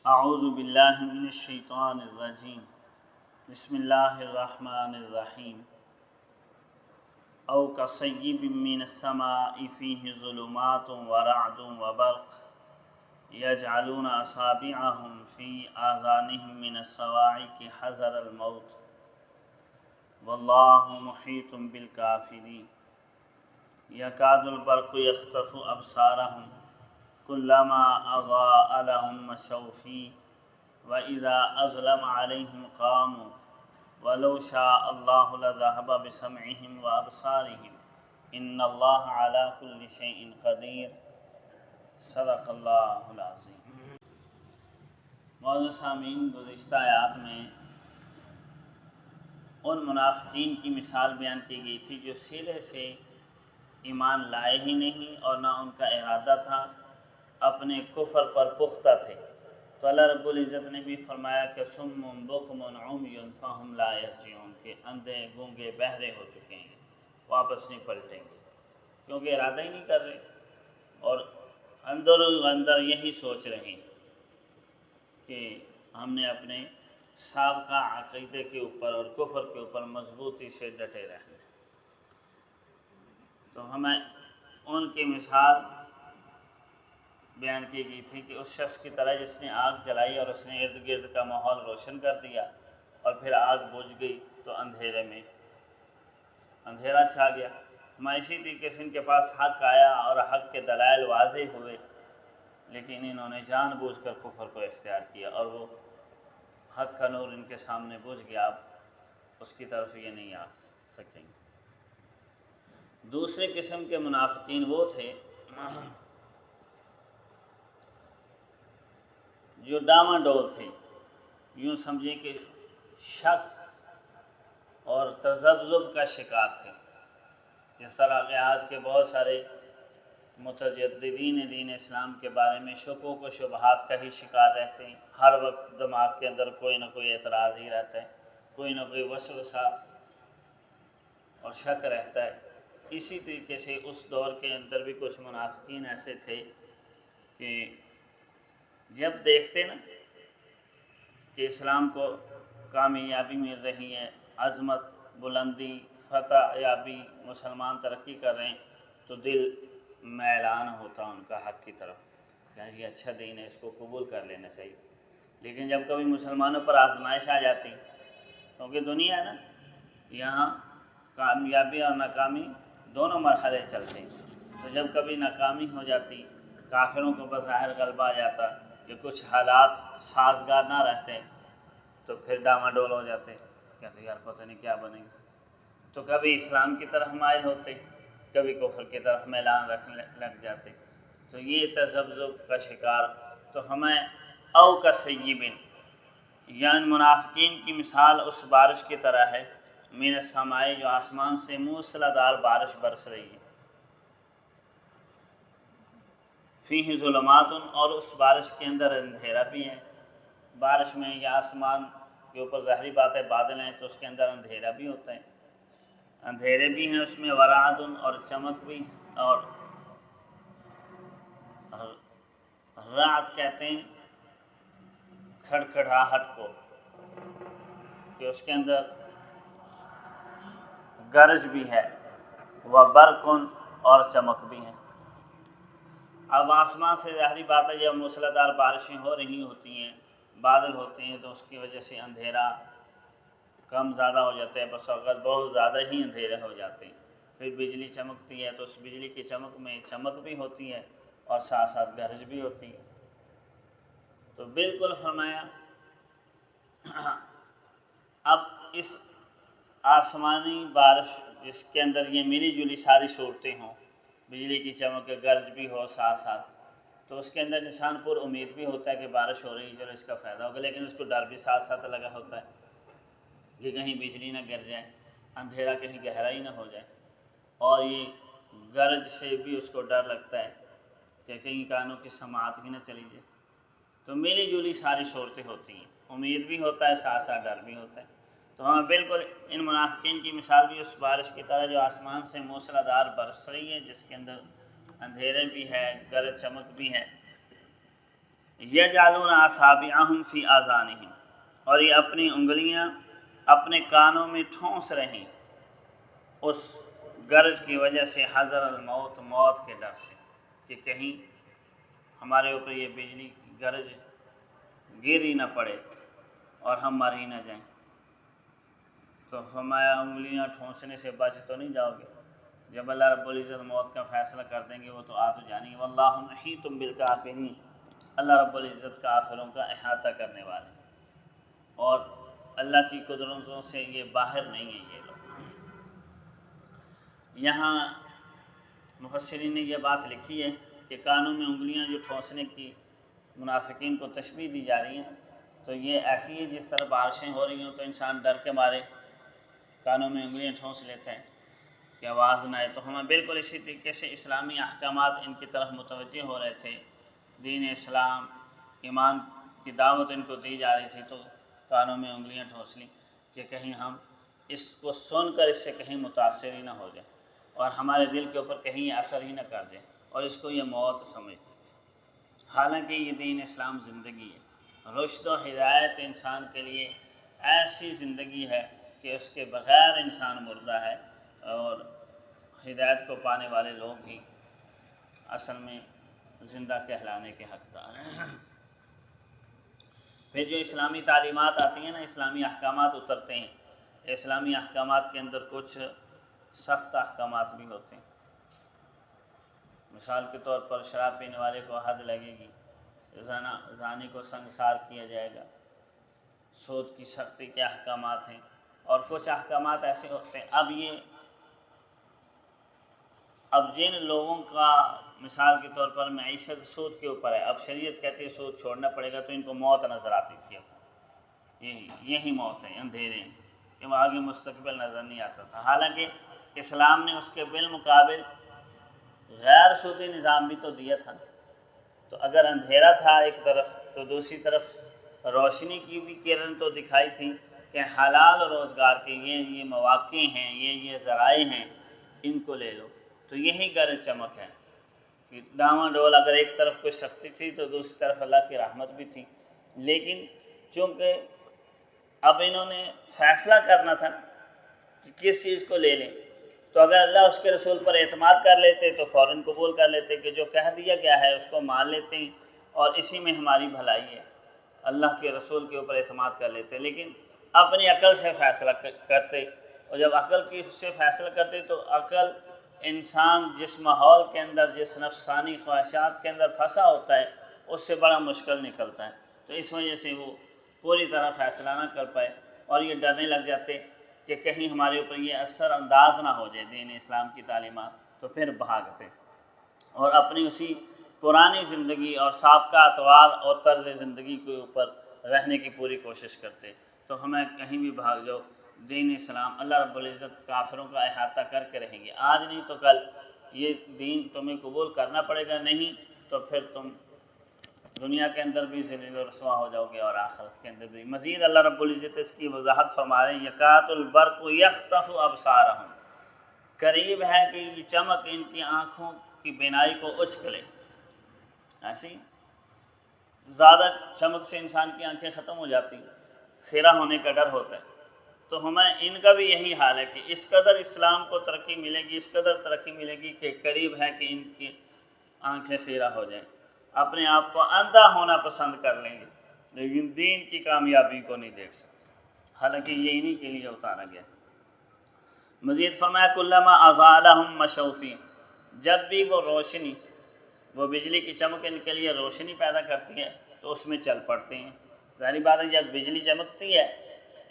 اعوذ باللہ من الشیطان الرجیم بسم اللہ الرحمن الرحیم او کصیب من السماء فیہ ظلمات ورعد وبرق یجعلون اصابعهم فی آذانهم من الصواعق حذر الموت واللہ محیط بالکافرین یکاد البرق یخطف ابصارهم کلما اضاء لهم مشوا فیہ وَإِذَا أَظْلَمَ عَلَيْهِمْ قَامُوا وَلَوْ شَاءَ اللَّهُ لَذَهَبَ بِسَمْعِهِمْ وَأَبْصَارِهِمْ إِنَّ اللَّهَ عَلَى كُلِّ شَيْءٍ قَدِيرٌ صدق اللہ العظیم۔ معزز سامعین، گزشتہ آیات میں ان منافقین کی مثال بیان کی گئی تھی جو سرے سے ایمان لائے ہی نہیں اور نہ ان کا ارادہ تھا، اپنے کفر پر پختہ تھے۔ تو اللہ رب العزت نے بھی فرمایا کہ صم بکم عمی فہم لا یرجعون، کہ اندھے گونگے بہرے ہو چکے ہیں، واپس نہیں پلٹیں گے، کیونکہ ارادہ ہی نہیں کر رہے اور اندر یہی سوچ رہے ہیں کہ ہم نے اپنے سابقہ عقیدے کے اوپر اور کفر کے اوپر مضبوطی سے ڈٹے رہنا۔ تو ہمیں ان کی مثال بیان کی گئی تھی کہ اس شخص کی طرح جس نے آگ جلائی اور اس نے ارد گرد کا ماحول روشن کر دیا اور پھر آگ بجھ گئی تو اندھیرے میں اندھیرا چھا گیا۔ اسی طریقے سے ان کے پاس حق آیا اور حق کے دلائل واضح ہوئے، لیکن انہوں نے جان بوجھ کر کفر کو اختیار کیا اور وہ حق کا نور ان کے سامنے بجھ گیا، اب اس کی طرف یہ نہیں آ سکیں گے۔ دوسرے قسم کے منافقین وہ تھے جو ڈاما ڈول تھے، یوں سمجھیں کہ شک اور تذبذب کا شکار تھے۔ جس طرح کہ آج کے بہت سارے متجددین دین اسلام کے بارے میں شکوک و شبہات کا ہی شکار رہتے ہیں، ہر وقت دماغ کے اندر کوئی نہ کوئی اعتراض ہی رہتا ہے، کوئی نہ کوئی وسوسہ اور شک رہتا ہے۔ اسی طریقے سے اس دور کے اندر بھی کچھ منافقین ایسے تھے کہ جب دیکھتے نا کہ اسلام کو کامیابی مل رہی ہے، عظمت، بلندی، فتح یابی، مسلمان ترقی کر رہے ہیں، تو دل میلان ہوتا ان کا حق کی طرف کہ یہ اچھا دین ہے، اس کو قبول کر لینا چاہیے۔ لیکن جب کبھی مسلمانوں پر آزمائش آ جاتی، کیونکہ دنیا ہے نا، یہاں کامیابی اور ناکامی دونوں مرحلے چلتے ہیں، تو جب کبھی ناکامی ہو جاتی، کافروں کو بظاہر غلبہ آ جاتا کہ کچھ حالات سازگار نہ رہتے، تو پھر ڈاماڈول ہو جاتے، کہتے یار پتہ نہیں کیا بنے گا۔ تو کبھی اسلام کی طرف مائل ہوتے، کبھی کفر کی طرف میلان رکھنے لگ جاتے۔ تو یہ تذبذب کا شکار۔ تو ہمیں او کصیب، یعنی منافقین کی مثال اس بارش کی طرح ہے، من السماء، جو آسمان سے موسلا دھار بارش برس رہی ہے، فیہ ظلمات، اور اس بارش کے اندر اندھیرا بھی ہے۔ بارش میں یا آسمان کے اوپر ظاہری بات ہے بادل ہیں، تو اس کے اندر اندھیرا بھی ہوتا ہے، اندھیرے بھی ہیں اس میں، ورعد، اور چمک بھی، اور رعد کہتے ہیں کھڑکھڑاہٹ کو، کہ اس کے اندر گرج بھی ہے، وبرق، اور چمک بھی ہے۔ اب آسمان سے ظاہری بات ہے جب موسلا دھار بارشیں ہو رہی ہوتی ہیں، بادل ہوتے ہیں، تو اس کی وجہ سے اندھیرا کم زیادہ ہو جاتا ہے، بس اوقات بہت زیادہ ہی اندھیرے ہو جاتے ہیں۔ پھر بجلی چمکتی ہے تو اس بجلی کی چمک میں چمک بھی ہوتی ہے اور ساتھ ساتھ گرج بھی ہوتی ہے۔ تو بالکل فرمایا اب اس آسمانی بارش جس کے اندر یہ ملی جلی ساری صورتیں ہوں، بجلی کی چمک، گرج بھی ہو ساتھ ساتھ، تو اس کے اندر انسان پر امید بھی ہوتا ہے کہ بارش ہو رہی ہے، چلو اس کا فائدہ ہوگا، لیکن اس کو ڈر بھی ساتھ ساتھ لگا ہوتا ہے کہ کہیں بجلی نہ گر جائے، اندھیرا کہیں گہرا ہی نہ ہو جائے، اور یہ گرج سے بھی اس کو ڈر لگتا ہے کہ کہیں کانوں کی سماعت ہی نہ چلی جائے۔ تو ملی جلی ساری صورتیں ہوتی ہیں، امید بھی ہوتا ہے، ساتھ ساتھ ڈر بھی ہوتا ہے۔ تو ہمیں بالکل ان منافقین کی مثال بھی اس بارش کی طرح جو آسمان سے موسلا دھار برس رہی ہے، جس کے اندر اندھیرے بھی ہے، گرج چمک بھی ہے، یجعلون اصابعہم فی آذانہم، اور یہ اپنی انگلیاں اپنے کانوں میں ٹھونس رہیں اس گرج کی وجہ سے، حذر الموت، موت کے ڈر سے، کہ کہیں ہمارے اوپر یہ بجلی گرج گر ہی نہ پڑے اور ہم مر ہی نہ جائیں۔ تو فرمایا انگلیاں ٹھونسنے سے بچ تو نہیں جاؤ گے، جب اللہ رب العزت موت کا فیصلہ کر دیں گے وہ تو آ تو جانی ہے۔ واللہ محیط بالکافرین، اللہ رب العزت کافروں کا احاطہ کرنے والے، اور اللہ کی قدرتوں سے یہ باہر نہیں ہے یہ لوگ۔ یہاں مفسرین نے یہ بات لکھی ہے کہ کانوں میں انگلیاں جو ٹھونسنے کی منافقین کو تشبیہ دی جا رہی ہیں، تو یہ ایسی ہے جس طرح بارشیں ہو رہی ہوں تو انسان ڈر کے مارے کانوں میں انگلیاں ٹھونس لیتے ہیں کہ آواز نہ آئے۔ تو ہمیں بالکل اسی طریقے سے اسلامی احکامات ان کی طرف متوجہ ہو رہے تھے، دین اسلام، ایمان کی دعوت ان کو دی جا رہی تھی، تو کانوں میں انگلیاں ٹھونس لیں کہ کہیں ہم اس کو سن کر اس سے کہیں متاثر ہی نہ ہو جائیں اور ہمارے دل کے اوپر کہیں یہ اثر ہی نہ کر دیں اور اس کو یہ موت سمجھتے تھے۔ حالانکہ یہ دین اسلام زندگی ہے، رشد و ہدایت انسان کے لیے ایسی زندگی ہے کہ اس کے بغیر انسان مردہ ہے، اور ہدایت کو پانے والے لوگ ہی اصل میں زندہ کہلانے کے حقدار ہیں۔ پھر جو اسلامی تعلیمات آتی ہیں نا، اسلامی احکامات اترتے ہیں، اسلامی احکامات کے اندر کچھ سخت احکامات بھی ہوتے ہیں۔ مثال کے طور پر شراب پینے والے کو حد لگے گی، زانی کو سنگسار کیا جائے گا، سود کی سختی کے احکامات ہیں، اور کچھ احکامات ایسے ہوتے ہیں۔ اب جن لوگوں کا مثال کے طور پر معیشت سود کے اوپر ہے، اب شریعت کہتی ہے سود چھوڑنا پڑے گا، تو ان کو موت نظر آتی تھی، یہی موت ہے، اندھیرے ہیں کہ وہ آگے مستقبل نظر نہیں آتا تھا۔ حالانکہ اسلام نے اس کے بالمقابل غیر سودی نظام بھی تو دیا تھا، تو اگر اندھیرا تھا ایک طرف تو دوسری طرف روشنی کی بھی کرن تو دکھائی تھی کہ حلال روزگار کے یہ مواقع ہیں، یہ ذرائع ہیں، ان کو لے لو۔ تو یہی گرج چمک ہے کہ ڈاواں ڈول اگر ایک طرف کوئی سختی تھی تو دوسری طرف اللہ کی رحمت بھی تھی، لیکن چونکہ اب انہوں نے فیصلہ کرنا تھا کہ کس چیز کو لے لیں، تو اگر اللہ اس کے رسول پر اعتماد کر لیتے تو فوراً قبول کر لیتے کہ جو کہہ دیا گیا ہے اس کو مان لیتے ہیں اور اسی میں ہماری بھلائی ہے، اللہ کے رسول کے اوپر اعتماد کر لیتے۔ لیکن اپنی عقل سے فیصلہ کرتے، اور جب عقل سے فیصلہ کرتے تو عقل انسان جس ماحول کے اندر، جس نفسانی خواہشات کے اندر پھنسا ہوتا ہے، اس سے بڑا مشکل نکلتا ہے، تو اس وجہ سے وہ پوری طرح فیصلہ نہ کر پائے اور یہ ڈرنے لگ جاتے کہ کہیں ہمارے اوپر یہ اثر انداز نہ ہو جائے دین اسلام کی تعلیمات، تو پھر بھاگتے اور اپنی اسی پرانی زندگی اور سابقہ اطوار اور طرز زندگی کے اوپر رہنے کی پوری کوشش کرتے۔ تو ہمیں کہیں بھی بھاگ جاؤ، دین اسلام، اللہ رب العزت کافروں کا احاطہ کر کے رہیں گے، آج نہیں تو کل یہ دین تمہیں قبول کرنا پڑے گا، نہیں تو پھر تم دنیا کے اندر بھی ذلیل و رسوا ہو جاؤ گے اور آخرت کے اندر بھی۔ مزید اللہ رب العزت اس کی وضاحت فرما رہے ہیں، یکاد البرق یخطف ابصارہم، قریب ہے کہ یہ چمک ان کی آنکھوں کی بینائی کو اچک لے۔ ایسی زیادہ چمک سے انسان کی آنکھیں ختم ہو جاتی ہیں، خیرہ ہونے کا ڈر ہوتا ہے، تو ہمیں ان کا بھی یہی حال ہے کہ اس قدر اسلام کو ترقی ملے گی، اس قدر ترقی ملے گی کہ قریب ہے کہ ان کی آنکھیں خیرہ ہو جائیں، اپنے آپ کو اندھا ہونا پسند کر لیں گے، لیکن دین کی کامیابی کو نہیں دیکھ سکتے، حالانکہ یہ انہی کے لیے اتارا گیا۔ مزید فرمایا کلما اضاء لهم مشوا فیہ، جب بھی وہ روشنی، وہ بجلی کی چمک ان کے لیے روشنی پیدا کرتی ہے تو اس میں چل پڑتے ہیں۔ ظاہری بات ہے جب بجلی چمکتی ہے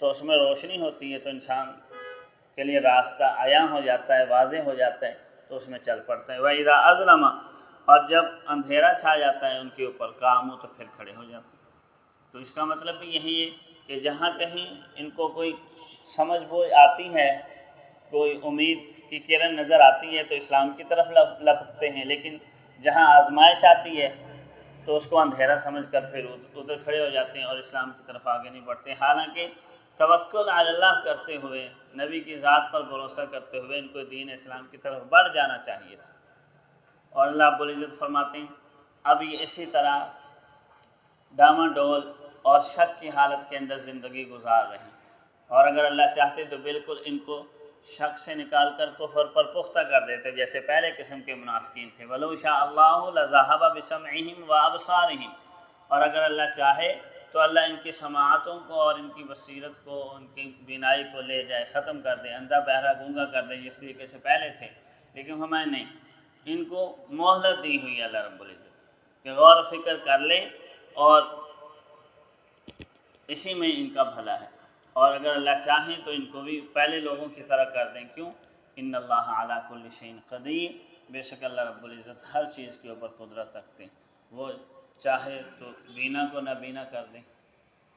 تو اس میں روشنی ہوتی ہے تو انسان کے لیے راستہ عیاں ہو جاتا ہے، واضح ہو جاتا ہے، تو اس میں چل پڑتا ہے۔ وَإِذَا أَظْلَمَ، اور جب اندھیرا چھا جاتا ہے ان کے اوپر، قاموا، تو پھر کھڑے ہو جاتے ہیں۔ تو اس کا مطلب بھی یہی ہے کہ جہاں کہیں ان کو کوئی سمجھ بوجھ آتی ہے، کوئی امید کی کرن نظر آتی ہے تو اسلام کی طرف لپکتے ہیں، لیکن جہاں آزمائش آتی ہے تو اس کو اندھیرا سمجھ کر پھر ادھر کھڑے ہو جاتے ہیں اور اسلام کی طرف آگے نہیں بڑھتے۔ حالانکہ توکل علی اللہ کرتے ہوئے، نبی کی ذات پر بھروسہ کرتے ہوئے ان کو دین اسلام کی طرف بڑھ جانا چاہیے تھا۔ اور اللہ رب العزت فرماتے ہیں اب یہ اسی طرح ڈاماڈول اور شک کی حالت کے اندر زندگی گزار رہے ہیں، اور اگر اللہ چاہتے تو بالکل ان کو شک سے نکال کر کفر پر پختہ کر دیتے، جیسے پہلے قسم کے منافقین تھے۔ وَلَوْ شَاءَ اللَّهُ لَذَهَبَ بِسَمْعِهِمْ وَأَبْصَارِهِمْ، اور اگر اللہ چاہے تو اللہ ان کی سماعتوں کو اور ان کی بصیرت کو، ان کی بینائی کو لے جائے، ختم کر دے، اندھا بہرا گونگا کر دے جس طریقے سے پہلے تھے، لیکن ہمیں نہیں، ان کو مہلت دی ہوئی ہے اللہ رب العزت کہ غور و فکر کر لیں اور اسی میں ان کا بھلا ہے، اور اگر اللہ چاہیں تو ان کو بھی پہلے لوگوں کی طرح کر دیں۔ کیوں؟ ان اللہ علی کل شیء قدیر، بے شک اللہ رب العزت ہر چیز کے اوپر قدرت رکھتے ہیں، وہ چاہے تو بینا کو نابینا کر دیں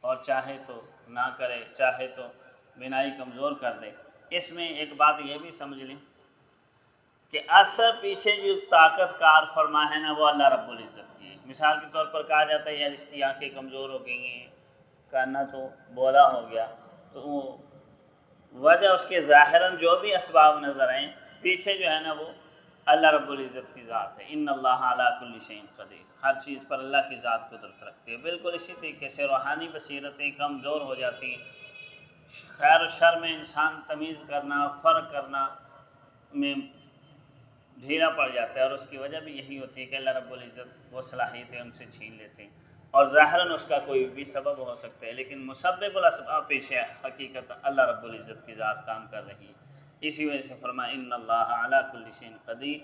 اور چاہے تو نہ کرے، چاہے تو بینائی کمزور کر دے۔ اس میں ایک بات یہ بھی سمجھ لیں کہ اثر پیچھے جو طاقت کار فرما ہے نا، وہ اللہ رب العزت کی ہے۔ مثال کے طور پر کہا جاتا ہے یار اس کی آنکھیں کمزور ہو گئی ہیں، کانا تو بولا ہو گیا، تو وہ وجہ اس کے ظاہراً جو بھی اسباب نظر آئیں، پیچھے جو ہے نا وہ اللہ رب العزت کی ذات ہے۔ ان اللہ علی کل شیء قدیر، ہر چیز پر اللہ کی ذات قدرت رکھتی ہے۔ بالکل اسی طریقے سے روحانی بصیرتیں کمزور ہو جاتی ہیں، خیر و شر میں انسان تمیز کرنا، فرق کرنا میں ڈھیلا پڑ جاتا ہے، اور اس کی وجہ بھی یہی ہوتی ہے کہ اللہ رب العزت وہ صلاحیتیں ان سے چھین لیتے ہیں، اور ظاہراً اس کا کوئی بھی سبب ہو سکتا ہے، لیکن مسبب الاسباب پیچھے حقیقت اللہ رب العزت کی ذات کام کر رہی ہے۔ اسی وجہ سے فرمایا ان اللہ علی کل شیء قدیر،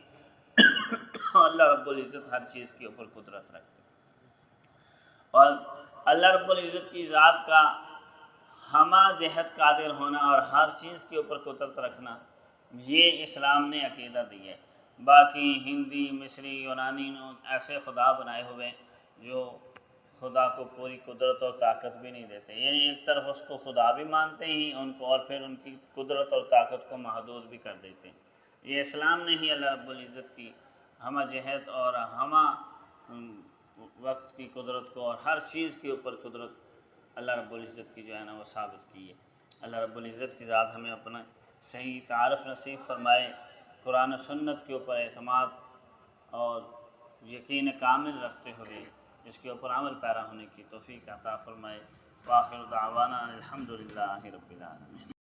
اللہ رب العزت ہر چیز کے اوپر قدرت رکھتے ہیں، اور اللہ رب العزت کی ذات کا ہمہ جہت قادر ہونا اور ہر چیز کے اوپر قدرت رکھنا، یہ اسلام نے عقیدہ دی ہے۔ باقی ہندی، مصری، یونانی نے ایسے خدا بنائے ہوئے جو خدا کو پوری قدرت اور طاقت بھی نہیں دیتے، یعنی ایک طرف اس کو خدا بھی مانتے ہیں ان کو، اور پھر ان کی قدرت اور طاقت کو محدود بھی کر دیتے ہیں۔ یہ اسلام نے ہی اللہ رب العزت کی ہمہ جہت اور ہمہ وقت کی قدرت کو اور ہر چیز کے اوپر قدرت اللہ رب العزت کی جو ہے نا وہ ثابت کی ہے۔ اللہ رب العزت کی ذات ہمیں اپنا صحیح تعارف نصیب فرمائے، قرآن و سنت کے اوپر اعتماد اور یقین کامل رکھتے ہوئے اس کے اوپر عمل پیرا ہونے کی توفیق عطا فرمائے۔ وآخر دعوانا الحمدللہ رب العالمین۔